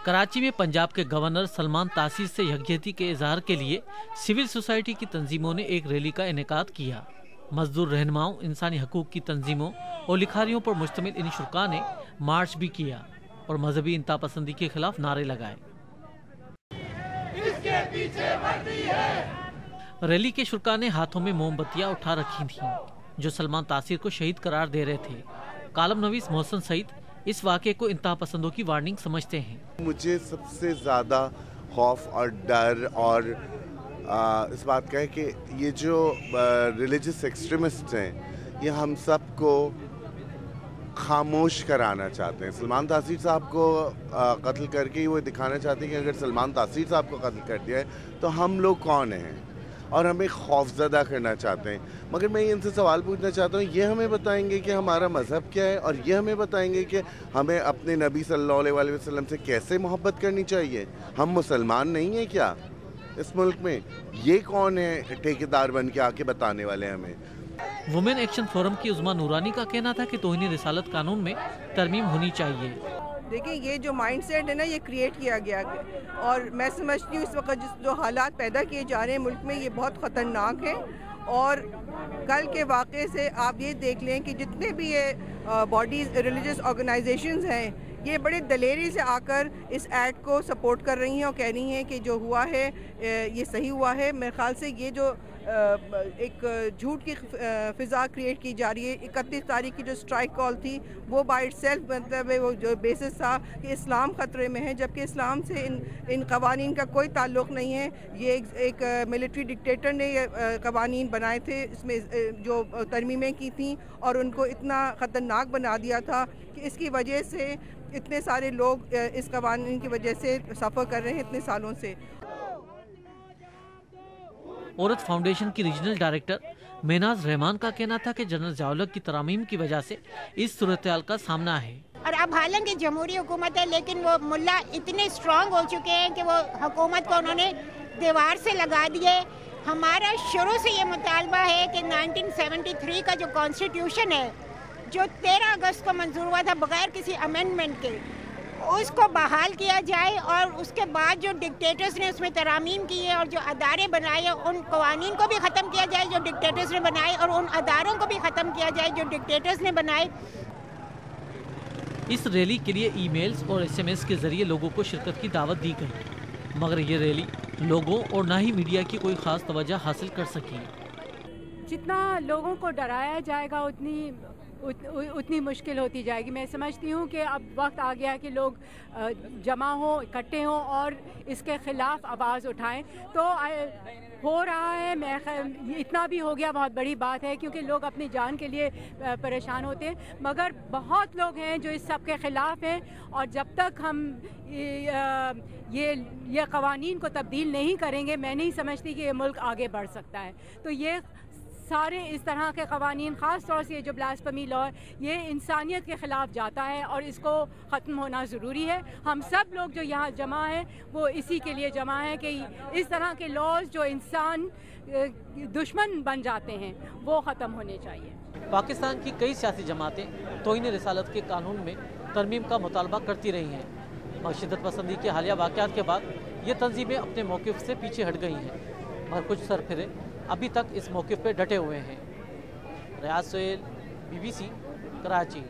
कराची में पंजाब के गवर्नर सलमान तासीर से यकजहती के इजहार के लिए सिविल सोसाइटी की तंजीमों ने एक रैली का इनेकाद किया। मजदूर रहनुमाओं, इंसानी हकूक की तंजीमों और लिखारियों पर मुश्तमिल इन शुरा ने मार्च भी किया और मजहबी इंतहा पसंदी के खिलाफ नारे लगाए। इसके पीछे वर्दी है। रैली के शुरा ने हाथों में मोमबत्तियां उठा रखी थीं, जो सलमान तासीर को शहीद करार दे रहे थे। कालम नवीस मोहसिन सईद इस वाक़े को इंतहा पसंदों की वार्निंग समझते हैं। मुझे सबसे ज़्यादा खौफ और डर और इस बात का है कि ये जो रिलीजियस एक्सट्रीमिस्ट हैं, ये हम सबको खामोश कराना चाहते हैं। सलमान तासीर साहब को कत्ल करके ही वो दिखाना चाहते हैं कि अगर सलमान तासीर साहब को कत्ल कर दिया है तो हम लोग कौन हैं, और हमें खौफजदा करना चाहते हैं। मगर मैं इनसे सवाल पूछना चाहता हूँ, ये हमें बताएंगे कि हमारा मज़हब क्या है, और ये हमें बताएंगे कि हमें अपने नबी सल्लल्लाहु अलैहि वसल्लम से कैसे मोहब्बत करनी चाहिए। हम मुसलमान नहीं हैं क्या इस मुल्क में? ये कौन है ठेकेदार बन के आके बताने वाले हमें? वुमेन एक्शन फोरम की उज़्मा नूरानी का कहना था कि तौहीन रिसालत कानून में तरमीम होनी चाहिए। देखिए, ये जो माइंडसेट है ना, ये क्रिएट किया गया है, और मैं समझती हूँ इस वक्त जो हालात पैदा किए जा रहे हैं मुल्क में, ये बहुत ख़तरनाक है। और कल के वाक़े से आप ये देख लें कि जितने भी ये बॉडीज़, रिलीजियस ऑर्गेनाइजेशंस हैं, ये बड़े दलेरी से आकर इस एक्ट को सपोर्ट कर रही हैं और कह रही हैं कि जो हुआ है ये सही हुआ है। मेरे ख्याल से ये जो एक झूठ की फ़िज़ा क्रिएट की जा रही है, 31 तारीख की जो स्ट्राइक कॉल थी वो बाय इटसेल्फ मतलब वो जो बेसिस था कि इस्लाम ख़तरे में है, जबकि इस्लाम से इन कवानीन का कोई ताल्लुक़ नहीं है। ये एक मिलिट्री डिक्टेटर ने ये कवानीन बनाए थे, इसमें जो तरमीमें की थी और उनको इतना ख़तरनाक बना दिया था कि इसकी वजह से इतने सारे लोग इस कवानीन की वजह से सफ़र कर रहे हैं इतने सालों से। औरत फाउंडेशन की रीजनल डायरेक्टर मेनाज रहमान का कहना था कि जनरल ज़िया-उल-हक की तरामीम की वजह से इस सूरत-ए-हाल का सामना है। और अब हालांकि जमहूरी हुकूमत है, लेकिन वो मुल्ला इतने स्ट्रांग हो चुके हैं कि वो हुकूमत को उन्होंने दीवार से लगा दिए। हमारा शुरू से ये मुतालबा है कि 1973 का जो कॉन्स्टिट्यूशन है, जो 13 अगस्त को मंजूर हुआ था बगैर किसी अमेंडमेंट के, उसको बहाल किया जाए, और उसके बाद जो डिक्टेटर्स ने उसमें तरामीम की है और जो अदारे बनाए हैं, उन कवानीन को भी ख़त्म किया जाए जो डिक्टेटर्स ने बनाए, और उन अदारों को भी ख़त्म किया जाए जो डिक्टेटर्स ने बनाए। इस रैली के लिए ईमेल्स और SMS के जरिए लोगों को शिरकत की दावत दी गई, मगर ये रैली लोगों और ना ही मीडिया की कोई ख़ास तवज्जो हासिल कर सकी। जितना लोगों को डराया जाएगा उतनी मुश्किल होती जाएगी। मैं समझती हूँ कि अब वक्त आ गया कि लोग जमा हो, इकट्ठे हों और इसके ख़िलाफ़ आवाज़ उठाएं। तो हो रहा है, मैं इतना भी हो गया बहुत बड़ी बात है, क्योंकि लोग अपनी जान के लिए परेशान होते हैं, मगर बहुत लोग हैं जो इस सब के ख़िलाफ़ हैं। और जब तक हम ये क़वानीन को तब्दील नहीं करेंगे, मैं नहीं समझती कि ये मुल्क आगे बढ़ सकता है। तो ये सारे इस तरह के क़वानीन, ख़ास तौर से जो ब्लास्फेमी लॉ है, ये इंसानियत के ख़िलाफ़ जाता है और इसको ख़त्म होना ज़रूरी है। हम सब लोग जो यहाँ जमा हैं वो इसी के लिए जमा हैं कि इस तरह के लॉज जो इंसान दुश्मन बन जाते हैं वो ख़त्म होने चाहिए। पाकिस्तान की कई सियासी जमातें तौहीन रिसालत के कानून में तरमीम का मुतालबा करती रही हैं, मगर शिद्दत पसंदी के हालिया वाक़यात के बाद ये तंजीमें अपने मौक़िफ़ से पीछे हट गई हैं, मगर कुछ सरफिरे अभी तक इस मौक़िफ़ पे डटे हुए हैं। रियाज सोहेल, BBC, कराची।